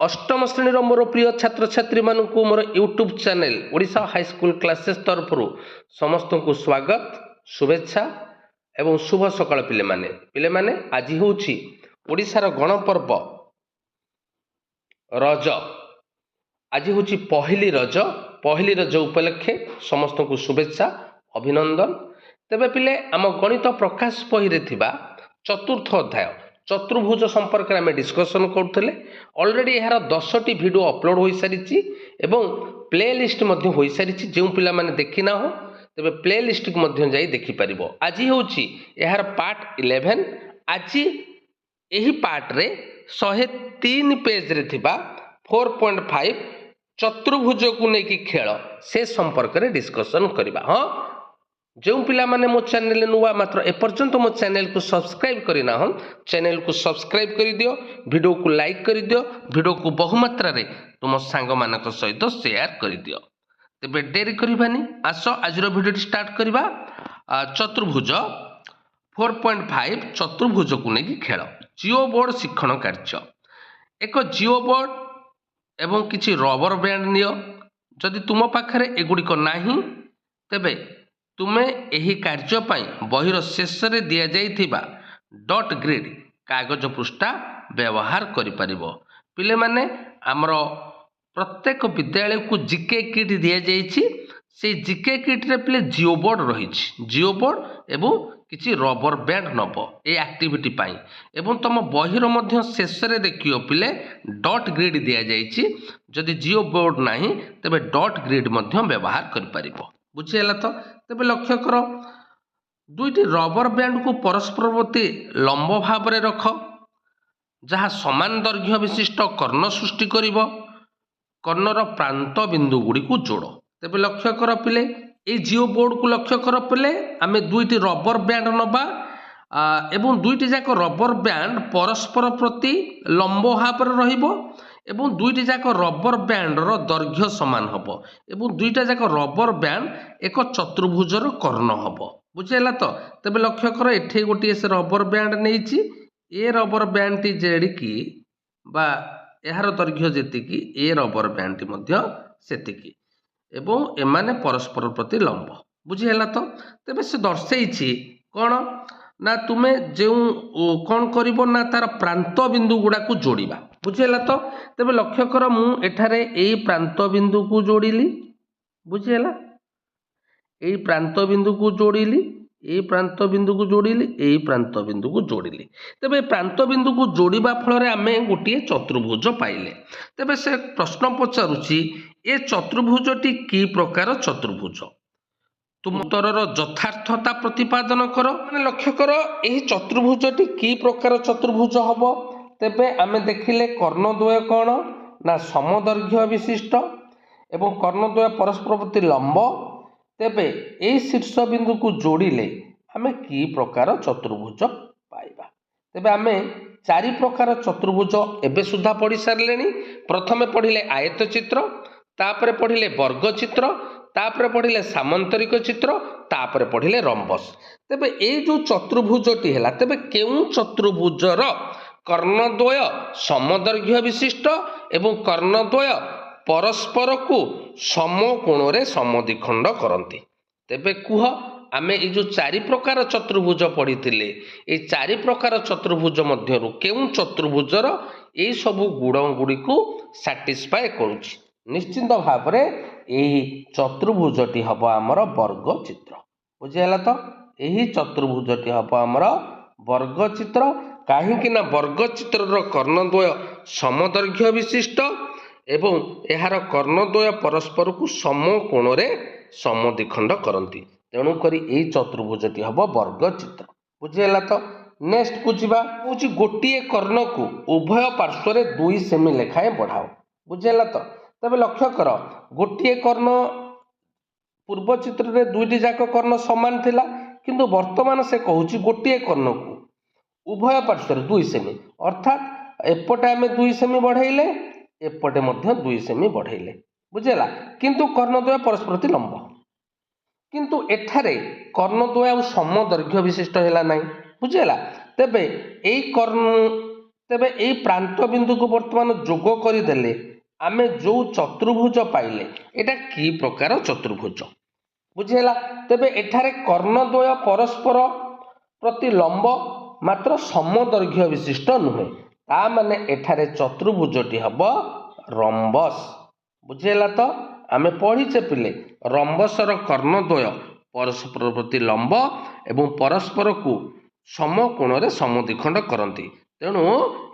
अष्टम श्रेणी मोर प्रिय छात्र छात्री मानक मोर YouTube channel Odisha high school classes तरफ समस्त को स्वागत शुभेच्छा एवं शुभ सकाळ पिले माने आज हूँ ओडिशार गणपर्व रज। आज हूँ पहली रज उपलक्षे समस्त को शुभेच्छा अभिनंदन। तेबे पिले आम गणित प्रकाश बही चतुर्थ अध्याय चतुर्भुज संपर्क में डिस्कसन करते ऑलरेडी यार 10टी वीडियो अपलोड हो सारी एवं प्ले लिस्ट हो सारी जो पिला माने देखी ना हो तेबे प्ले लिस्ट को जाई देखि परिबो। आज हूँ यार पार्ट 11। आज यही पार्ट रे 103 पेज रे थिबा 4.5 चतुर्भुज को लेकिन खेल से संपर्क में डिस्कसन करवा। हाँ, जो पिला माने मो चैनल नुआ मात्र एपर्यंत मो चैनल को सब्सक्राइब करना हम चैनल को सब्सक्राइब कर दियो, वीडियो को लाइक कर दियो, वीडियो को बहुमात्रा रे तुम सांग मानक सहित शेयर कर दियो। तेबे डेरी करबानी आस आज वीडियो स्टार्ट करवा। चतुर्भुज 4.5 चतुर्भुज को लेकिन खेल जिओ बोर्ड शिक्षण कार्य। एक जिओ बोर्ड एवं किसी रबर बैंड नियो। जदि तुम पाखरे एगुड़िक नाही तेबे तुमे एही कार्य पाई बहिर शेष रे दिया जाइथिबा डॉट ग्रिड कागज पृष्ठा व्यवहार करि परिबो। पिले माने हमर प्रत्येक विद्यालय को जीके किट दिया जाइछि। से जीके किट रे पिले जिओ बोर्ड रहिछि। जिओ बोर्ड एवं किछि रबर बैंड नबो ए एक्टिविटी पाई एवं तुम बहिर मध्य शेष रे देखियो पिले डॉट ग्रिड दिया जाइछि। जदि जिओ बोर्ड नाही तबे डॉट ग्रिड मध्य व्यवहार करि परिबो। बुझिला तो तेबे लक्ष्य कर दुईटी रबर बैंड को परस्पर प्रति लंब भाव में रख जहाँ समान दैर्घ्य विशिष्ट कर्ण सृष्टि करिवो। कर्णर प्रांत बिंदु गुड़ी को जोड़। तेबे लक्ष्य कर पिले ए जिओ बोर्ड को लक्ष्य कर पिले आमे दुईटी रबर बैंड नबा एवं दुईटी जाक रबर बैंड परस्पर प्रति लंब भाव में रहिबो एवं दुईटी जाक रबर बैंडर दैर्घ्य सामान हम एवं दुईटा जाक रबर बैंड एक चतुर्भुजर कर्ण हम। बुझेला तो तेबे लक्ष्य कर एठी गोटे से रबर बैंड नहीं ए रबर बैंड टी जेडिकी बा यार दैर्घ्य जेतिकी ए रबर बैंड टी मध्य सेतिकी एवं एमाने परस्पर प्रति लंब। बुझेला तो तेबे से दर्शेइछि कौन ना तुमे जो कौन करिवो ना तार प्रांत बिंदु गुड़ा को जोड़िबा। बुझेला तो तेबे लक्ष्य कर मु एठारे एई प्रांत बिंदु को जोड़िली। बुझेला एई प्रांत बिंदु को जोड़िली, एई प्रांत बिंदु को जोड़िली, एई प्रांत बिंदु को जोड़िली। तेबे प्रांत बिंदु को जोड़िबा फल रे आमे गोटे चतुर्भुज पाइले। तेबे से प्रश्न पचारुछि ए चतुर्भुजटी की प्रकार चतुर्भुज? तुम उत्तरर यथार्थता प्रतिपादन कर। माने लक्ष्य कर एही चतुर्भुजटी की प्रकार चतुर्भुज हबो। तेबे आमे देखिले कर्णद्वय कौन ना समदैर्घ्य विशिष्ट एवं कर्णद्वय परस्पर प्रति लंब। तेबे एई शीर्ष बिंदु को जोड़िले आमे की प्रकार चतुर्भुज पाइबा। तेबे आमे चारि प्रकार चतुर्भुज एबे सुधा पढ़ी सारलेनी। प्रथमे पढ़िले आयत चित्र, तापरे पढ़िले वर्ग चित्र, तापरे पढ़िले सामंतरिक चित्र, तापरे पढ़िले रंबस। तेबे ए जो चतुर्भुजटी हैला तेबे केउ चतुर्भुजर कर्णद्वय समदैर्घ्य विशिष्ट एवं कर्णद्वय परस्पर को समकोण रे समद्विखंड करती। तेबे कुह आमे ए जो चारि प्रकार चतुर्भुज पढ़िथिले ए चारि प्रकार चतुर्भुज मध्यरु केउ चतुर्भुजर ए सबु गुण गुड़ी को सैटिस्फाई करूछि। निश्चित भाव रे एही चतुर्भुजटी हबो हमर वर्ग चित्र। बुझिला तो एही चतुर्भुजटी हबो हमर वर्ग चित्र। काहींकि ना वर्ग चित्रर कर्णद्वय समदैर्घ्य विशिष्ट एवं एहार कर्णद्वय परस्पर को समकोण रे समद्विखंड करती। तेणु करी एही चतुर्भुजटी हबो वर्ग चित्र। बुझिला तो नेक्स्ट को जिबा होची गोटिए कर्ण को उभय पार्श्व रे 2 सेमी लेखाए बढ़ाओ। बुझिला तो तबे लक्ष्य कर गोटिए कर्ण पूर्व चित्र रे दुईटी जाक कर्ण समान थिला किंतु वर्तमान से कहूची गोटिए कर्ण को उभय पार्श्व 2 सेमी अर्थात एपटे आमे 2 सेमी बढ़ाइले एपटे मध्य 2 सेमी बढ़ाइले। बुझेला किंतु कर्णद्वय परस्पर लंब किंतु एठारे कर्णद्वय समदैर्घ्य विशिष्ट हैला नाही। बुझेला तेबे एई कर्ण तेबे एई प्रांत बिंदु को वर्तमान जोग करदेले आमे जो चतुर्भुज पाइले एटा कि प्रकार चतुर्भुज बुझीला। तेबे एठारे कर्णद्वय परस्पर प्रति लंब मात्र समदैर्घ्य विशिष्ट नुहे ता माने एठारे चतुर्भुजटी हब रंबस बुझीला। तो आमे पढ़ीचे पिले रंबसर कर्णद्वय परस्पर प्रति लंब एवं परस्पर को समकोण रे समद्विखंड करती तेणु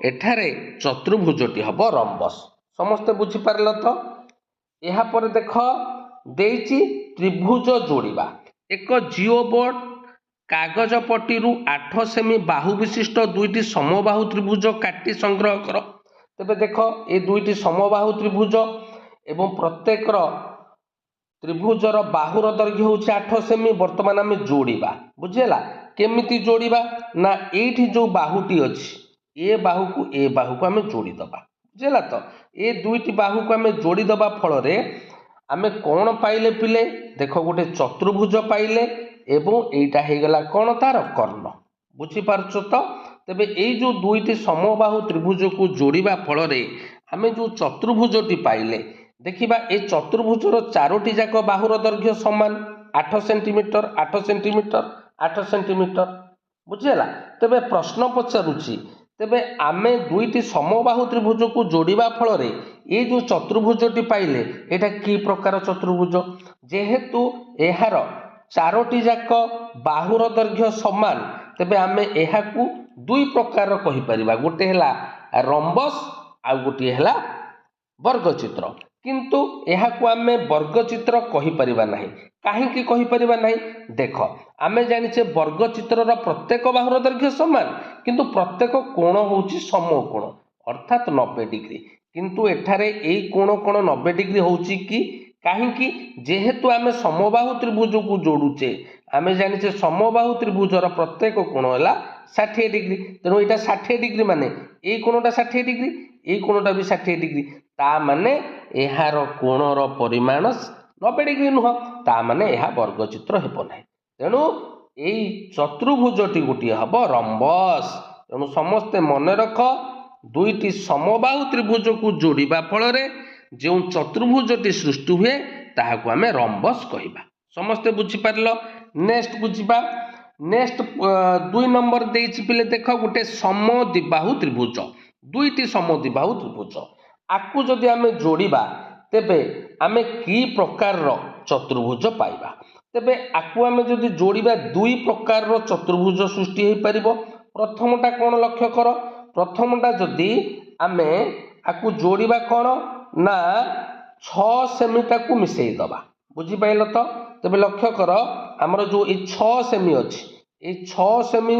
एठारे चतुर्भुजटी हब रंबस समस्ते बुझी पारल। तो यहाँ पर देख देइछि त्रिभुज जोड़िबा एक जिओ बोर्ड कागज पट्टी 8 सेमी बाहु विशिष्ट दुईटी समबाहु त्रिभुज काटी संग्रह कर। तेबे देख ये दुईटी समबाहु त्रिभुज एवं प्रत्येक त्रिभुजर बाहुर दैर्घ्य हूँ 8 सेमी वर्तमान आम जोड़िबा बुझेला। केमिति जोड़िबा ना एठी जो बाहुटी अच्छी ए बाहु को आम जोड़ीदबा बुझेला। तो ये दुईटी बाहु को आम जोड़ीदबा फल आमे कौन पाइले पिले देख गोटे चतुर्भुज पाइले एवं एटा हेगला कौन तार कर्ण बुझीपारछ। तो तेबे एई जो दुईटी समबाहु त्रिभुज को जोड़िबा फल आमे जो चतुर्भुजटी पाइले देखिबा ए चतुर्भुजर चारोटी जाक बाहुर दैर्घ्य समान 8 सेंटीमीटर 8 सेंटीमीटर 8 सेंटीमीटर बुझेला। तेबे प्रश्न पचारुची तेबे आमे दुईटी समबाहु त्रिभुज को जोड़िबा फल ये जो चतुर्भुजटी पाइले एटा कि प्रकार चतुर्भुज जेहेतु एहार चारोटी जाक बाहुर दैर्घ्य समान तेबे आमे एहाकू दुई प्रकार कहि परिबा गोटे हला रंबस आ गोटे हला वर्गचित्र किंतु एहाकू आमे वर्गचित्र कहि परिबा नाही काहेकि कहि परिबा नाही देख आमे जानिछे वर्गचित्रर प्रत्येक बाहुर दैर्घ्य समान किंतु प्रत्येक कोण होउची समकोण अर्थात 90 डिग्री किंतु एठारे एई कोण कोण 90 डिग्री होउची कि काहेकि जेहेतु आमे समबाहु त्रिभुज को जोड़ुचे आमे जानिछे समबाहु त्रिभुजर प्रत्येक कोण हला 60 डिग्री तेणु एटा 60 डिग्री माने एई कोणटा 60 डिग्री एई कोणटा भी 60 डिग्री ता माने एहार कोणर परिमाण 90 डिग्री नुह ता माने एहा वर्गचित्र हेबो नाही तेणु एई चतुर्भुजटी गोटे हब रंबस। तेणु समस्ते मन रख दुईटी समबाहु त्रिभुज को जोड़िबा फल जो चतुर्भुजटी सृष्टि हुए ताहाकू आमे रंबस कहिबा समस्ते बुझी पारल। नेक्स्ट बुझिबा नेक्स्ट 2 नंबर देइछि पिले देख गोटे समद्विबाहु त्रिभुज दुईटी समद्विबाहु त्रिभुज आकू जदि आमे जोड़िबा तेबे आमे कि प्रकार चतुर्भुज पाइबा तेबे आकू आमे जदि जोड़िबा दुई प्रकार चतुर्भुज सृष्टि हो पारिबो। प्रथमटा कौन लक्ष्य कर प्रथमटा जदि आमे आकू जोड़िबा कौन ना 6 सेमीटा को मिसई दबा बुझी पाइल। तो तेबे लक्ष्य कर आमर जो 6 सेमी अच्छी ये 6 सेमी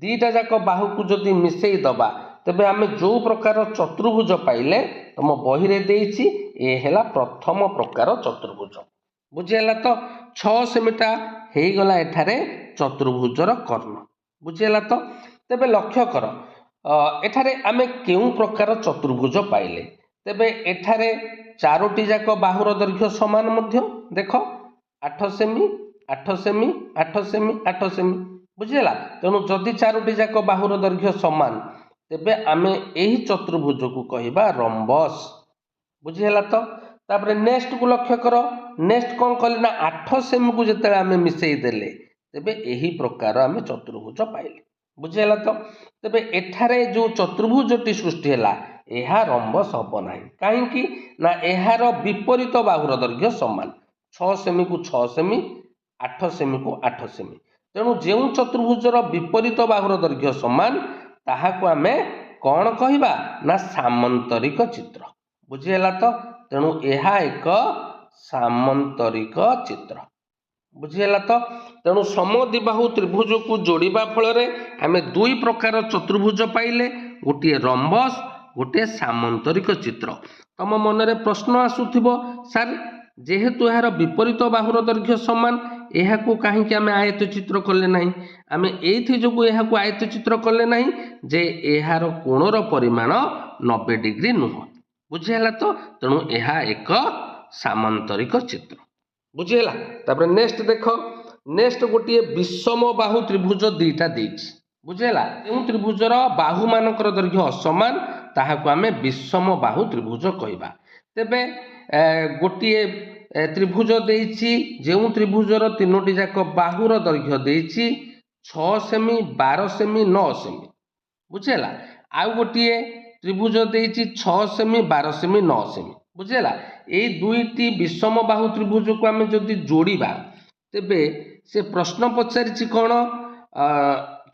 दीटा जाक बाहु को जदि मिसई दबा तेबे आमे जो प्रकार चतुर्भुज पाइले तुम बही रे देइछि ए हेला प्रथम प्रकार चतुर्भुज बुझीला। तो 6 सेमीटा हेई गला एठारे चतुर्भुजर कर्ण बुझीला। तो तेबे लक्ष्य कर एठारे आमे केउ प्रकार चतुर्भुज पाइले तेबे एठारे चारोटी जाक बाहुर दैर्घ्य समान मध्य देख 8 सेमी 8 सेमी 8 सेमी 8 सेमी बुझीला। तेणु जदि चारोटी जाक बाहुर दैर्घ्य समान तेबे आमे एही चतुर्भुज को कहिबा रंबस बुझीला। तो तापरे नेक्स्ट को लक्ष्य कर नेक्स्ट कौन कले ना 8 सेमी को जते आमे मिसई देले तेबे एही प्रकार आमे चतुर्भुज पाइले बुझीला। तो तेबे एठारे जो चतुर्भुजटी सृष्टि हैला एहा रंबस हब नाही काहेकि ना एहार विपरीत बाहुर दैर्घ्य समान 6 सेमी को 6 सेमी 8 सेमी को 8 सेमी तेणु जो चतुर्भुजर विपरीत बाहुर दैर्घ्य समान ताहाको आमे कौन कहिबा ना सामंतरिक चित्र बुझीला। तो तेणु एहा एक सामंतरिक चित्र बुझीला। तो तेणु समद्विबाहु त्रिभुज को जोड़िबा फल आमे दुई प्रकार चतुर्भुज पाइले गोटे रंबस गोटे सामंतरिक चित्र। तम मनरे प्रश्न आसुथिबो सर जेहेतु यार विपरीत बाहुर दैर्घ्य समान एहाकू काहेकि आमे आयत चित्र कले नाही आमे एथि जोगु एहाकू आयत चित्र कले नाही जे एहार कोणर परिमाण 90 डिग्री नुह बुझीला। तो तेणु एहा एक सामंतरिक चित्र बुझीला। तापर नेक्स्ट देख नेक्स्ट गोटे विषम बाहु त्रिभुज दुईटा देइछि ବୁଝିହେଲା। ଯେଉଁ ତ୍ରିଭୁଜର ବାହୁ ମାନଙ୍କର ଦୈର୍ଘ୍ୟ ଅସମାନ ତାହାକୁ ଆମେ ବିଷମ ବାହୁ ତ୍ରିଭୁଜ କହିବା। ତେବେ ଗୋଟିଏ ତ୍ରିଭୁଜ ଦେଇଛି, ଯେଉଁ ତ୍ରିଭୁଜର ତିନୋଟି ଯାକ ବାହୁର ଦୈର୍ଘ୍ୟ ଦେଇଛି 6 ସେମି, 12 ସେମି, 9 ସେମି। ବୁଝିହେଲା। ଆଉ ଗୋଟିଏ ତ୍ରିଭୁଜ ଦେଇଛି 6 ସେମି, 12 ସେମି, 9 ସେମି। ବୁଝିହେଲା। ଏଇ ଦୁଇଟି ବିଷମ ବାହୁ ତ୍ରିଭୁଜକୁ ଆମେ ଯଦି ଯୋଡ଼ିବା ତେବେ ସେ ପ୍ରଶ୍ନ ପଚାରିଛି କ'ଣ,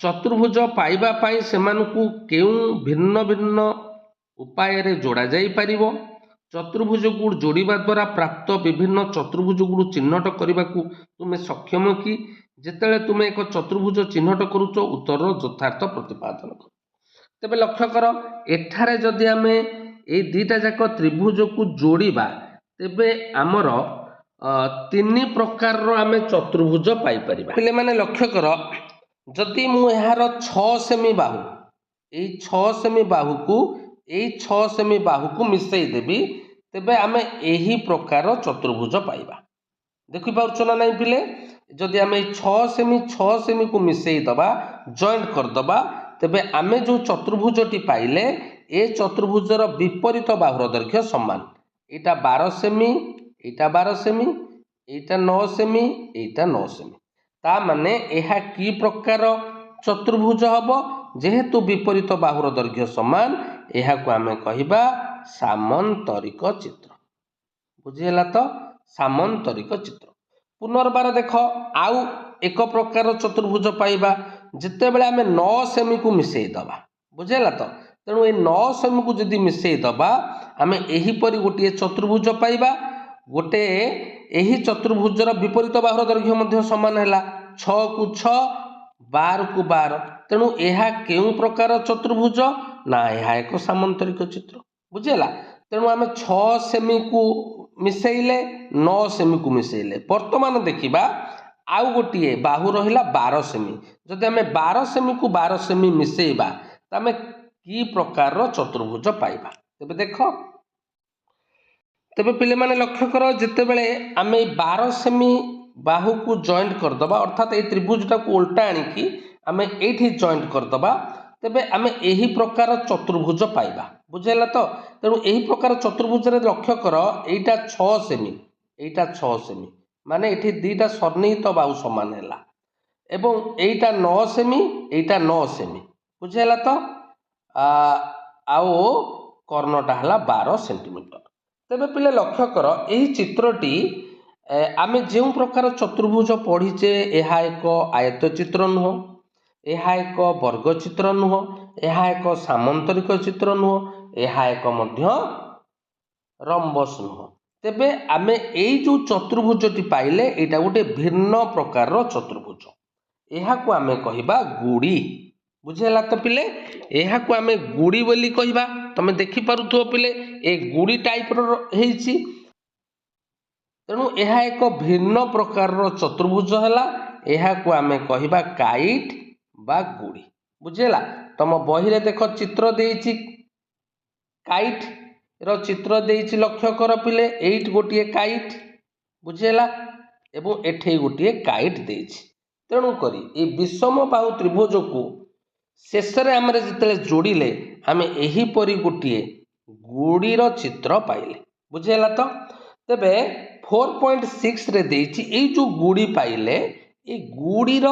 ଚତୁର୍ଭୁଜ ପାଇବା ପାଇଁ ସେମାନଙ୍କୁ କେଉଁ ଭିନ୍ନ ଭିନ୍ନ ଉପାୟରେ ଯୋଡ଼ା ଯାଇପାରିବ, ଚତୁର୍ଭୁଜକୁ ଯୋଡ଼ିବା ଦ୍ୱାରା ପ୍ରାପ୍ତ ବିଭିନ୍ନ ଚତୁର୍ଭୁଜକୁ ଚିହ୍ନଟ କରିବାକୁ ତୁମେ ସକ୍ଷମ କି? ଯେତେବେଳେ ତୁମେ ଏକ ଚତୁର୍ଭୁଜ ଚିହ୍ନଟ କରୁଛ ଉତ୍ତରର ଯଥାର୍ଥ ପ୍ରତିପାଦନ କର। ତେବେ ଲକ୍ଷ୍ୟ କର, ଏଠାରେ ଯଦି ଆମେ ଏଇ ଦୁଇଟା ଯାକ ତ୍ରିଭୁଜକୁ ଯୋଡ଼ିବା ତେବେ ଆମର ତିନି ପ୍ରକାରର ଆମେ ଚତୁର୍ଭୁଜ ପାଇପାରିବା। ପିଲାମାନେ ଲକ୍ଷ୍ୟ କର, ଯଦି ମୁଁ ଏହାର 6 ସେମି ବାହୁ, ଏଇ 6 ସେମି ବାହୁକୁ ଏଇ 6 ସେମି ବାହୁକୁ ମିଶାଇ ଦେବି ତେବେ ଆମେ ଏହି ପ୍ରକାର ଚତୁର୍ଭୁଜ ପାଇବା। ଦେଖିପାରୁଛ ନା ନାହିଁ ପିଲେ? ଯଦି ଆମେ 6 ସେମିକୁ ମିଶାଇ ଦେବା, ଜଏଣ୍ଟ କରିଦେବା, ତେବେ ଆମେ ଯେଉଁ ଚତୁର୍ଭୁଜଟି ପାଇଲେ ଏ ଚତୁର୍ଭୁଜର ବିପରୀତ ବାହୁର ଦୈର୍ଘ୍ୟ ସମାନ। ଏଇଟା 12 ସେମି, ଏଇଟା 12 ସେମି, ଏଇଟା 9 ସେମି, ଏଇଟା 9 ସେମି। ତା ମାନେ ଏହା କି ପ୍ରକାର ଚତୁର୍ଭୁଜ ହେବ? ଯେହେତୁ ବିପରୀତ ବାହୁର ଦୈର୍ଘ୍ୟ ସମାନ, ଏହାକୁ ଆମେ କହିବା ସାମନ୍ତରିକ ଚିତ୍ର। ବୁଝିହେଲା ତ? ସାମନ୍ତରିକ ଚିତ୍ର। ପୁନର୍ବାର ଦେଖ, ଆଉ ଏକ ପ୍ରକାର ଚତୁର୍ଭୁଜ ପାଇବା ଯେତେବେଳେ ଆମେ 9 ସେମିକୁ ମିଶାଇ ଦେବା। ବୁଝିହେଲା ତ? ତେଣୁ ଏ 9 ସେମିକୁ ଯଦି ମିଶାଇ ଦେବା ଆମେ ଏହିପରି ଗୋଟିଏ ଚତୁର୍ଭୁଜ ପାଇବା। ଗୋଟେ ଏହି ଚତୁର୍ଭୁଜର ବିପରୀତ ବାହୁର ଦୈର୍ଘ୍ୟ ମଧ୍ୟ ସମାନ ହେଲା 6 କୁ 6, 12 କୁ 12। ତେଣୁ ଏହା କେଉଁ ପ୍ରକାର ଚତୁର୍ଭୁଜ? ନା ଏହା ଏକ ସାମନ୍ତରିକ ଚିତ୍ର। ବୁଝିହେଲା। ତେଣୁ ଆମେ 6 ସେମିକୁ ମିଶାଇଲେ, 9 ସେମିକୁ ମିଶାଇଲେ। ବର୍ତ୍ତମାନ ଦେଖିବା ଆଉ ଗୋଟିଏ ବାହୁ ରହିଲା 12 ସେମି। ଯଦି ଆମେ 12 ସେମିକୁ 12 ସେମି ମିଶାଇବା ତ ଆମେ କି ପ୍ରକାରର ଚତୁର୍ଭୁଜ ପାଇବା? ତେବେ ଦେଖ, ତେବେ ପିଲାମାନେ ଲକ୍ଷ୍ୟ କର, ଯେତେବେଳେ ଆମେ 12 ସେମି ବାହୁକୁ ଜଏଣ୍ଟ କରିଦେବା, ଅର୍ଥାତ୍ ଏଇ ତ୍ରିଭୁଜଟାକୁ ଓଲଟା ଆଣିକି ଆମେ ଏଇଠି ଜଏଣ୍ଟ କରିଦେବା, ତେବେ ଆମେ ଏହି ପ୍ରକାର ଚତୁର୍ଭୁଜ ପାଇବା। ବୁଝିହେଲା ତ? ତେଣୁ ଏହି ପ୍ରକାର ଚତୁର୍ଭୁଜରେ ଲକ୍ଷ୍ୟ କର, ଏଇଟା 6 ସେମି, ଏଇଟା 6 ସେମି, ମାନେ ଏଠି ଦୁଇଟା ସନ୍ନିହିତ ବାହୁ ସମାନ ହେଲା, ଏବଂ ଏଇଟା 9 ସେମି, ଏଇଟା 9 ସେମି। ବୁଝିହେଲା ତ? ଆଉ କର୍ଣ୍ଣଟା ହେଲା 12 ସେଣ୍ଟିମିଟର। ତେବେ ପିଲେ ଲକ୍ଷ୍ୟ କର, ଏହି ଚିତ୍ରଟି ଆମେ ଯେଉଁ ପ୍ରକାର ଚତୁର୍ଭୁଜ ପଢ଼ିଛେ, ଏହା ଏକ ଆୟତ ଚିତ୍ର ନୁହଁ, ଏହା ଏକ ବର୍ଗ ଚିତ୍ର ନୁହଁ, ଏହା ଏକ ସାମନ୍ତରିକ ଚିତ୍ର ନୁହଁ, ଏହା ଏକ ମଧ୍ୟ ରମ୍ବସ୍ ନୁହଁ। ତେବେ ଆମେ ଏଇ ଯେଉଁ ଚତୁର୍ଭୁଜଟି ପାଇଲେ ଏଇଟା ଗୋଟେ ଭିନ୍ନ ପ୍ରକାରର ଚତୁର୍ଭୁଜ। ଏହାକୁ ଆମେ କହିବା ଗୁଡ଼ି। ବୁଝିହେଲା ତ ପିଲେ? ଏହାକୁ ଆମେ ଗୁଡ଼ି ବୋଲି କହିବା। ତମେ ଦେଖିପାରୁଥିବ ପିଲେ, ଏ ଗୁଡ଼ି ଟାଇପର ହେଇଛି। ତେଣୁ ଏହା ଏକ ଭିନ୍ନ ପ୍ରକାରର ଚତୁର୍ଭୁଜ ହେଲା। ଏହାକୁ ଆମେ କହିବା କାଇଟ୍ ବା ଗୁଡ଼ି। ବୁଝିହେଲା? ତମ ବହିରେ ଦେଖ ଚିତ୍ର ଦେଇଛି, କାଇଟ୍ ର ଚିତ୍ର ଦେଇଛି। ଲକ୍ଷ୍ୟ କର ପିଲେ, ଏଇଠି ଗୋଟିଏ କାଇଟ୍। ବୁଝିହେଲା? ଏବଂ ଏଠି ଗୋଟିଏ କାଇଟ୍ ଦେଇଛି। ତେଣୁକରି ଏ ବିଷମ ବାହୁ ତ୍ରିଭୁଜକୁ ଶେଷରେ ଆମେ ଯେତେବେଳେ ଯୋଡ଼ିଲେ ଆମେ ଏହିପରି ଗୋଟିଏ ଗୁଡ଼ିର ଚିତ୍ର ପାଇଲେ। ବୁଝିହେଲା ତ? ତେବେ 4.6ରେ ଦେଇଛି, ଏଇ ଯେଉଁ ଗୁଡ଼ି ପାଇଲେ ଏଇ ଗୁଡ଼ିର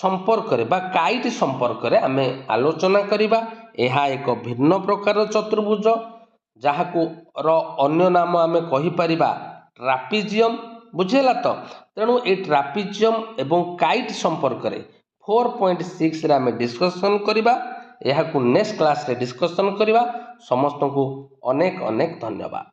ସମ୍ପର୍କରେ ବା କାଇଟ୍ ସମ୍ପର୍କରେ ଆମେ ଆଲୋଚନା କରିବା। ଏହା ଏକ ଭିନ୍ନ ପ୍ରକାର ଚତୁର୍ଭୁଜ, ଯାହାକୁ ଅନ୍ୟ ନାମ ଆମେ କହିପାରିବା ଟ୍ରାପିଜିୟମ। ବୁଝିହେଲା ତ? ତେଣୁ ଏ ଟ୍ରାପିଜିୟମ ଏବଂ କାଇଟ୍ ସମ୍ପର୍କରେ 4.6ରେ ଆମେ ଡିସ୍କସନ୍ କରିବା। ଏହାକୁ ନେକ୍ସଟ କ୍ଲାସରେ ଡିସ୍କସନ୍ କରିବା। ସମସ୍ତଙ୍କୁ ଅନେକ ଅନେକ ଧନ୍ୟବାଦ।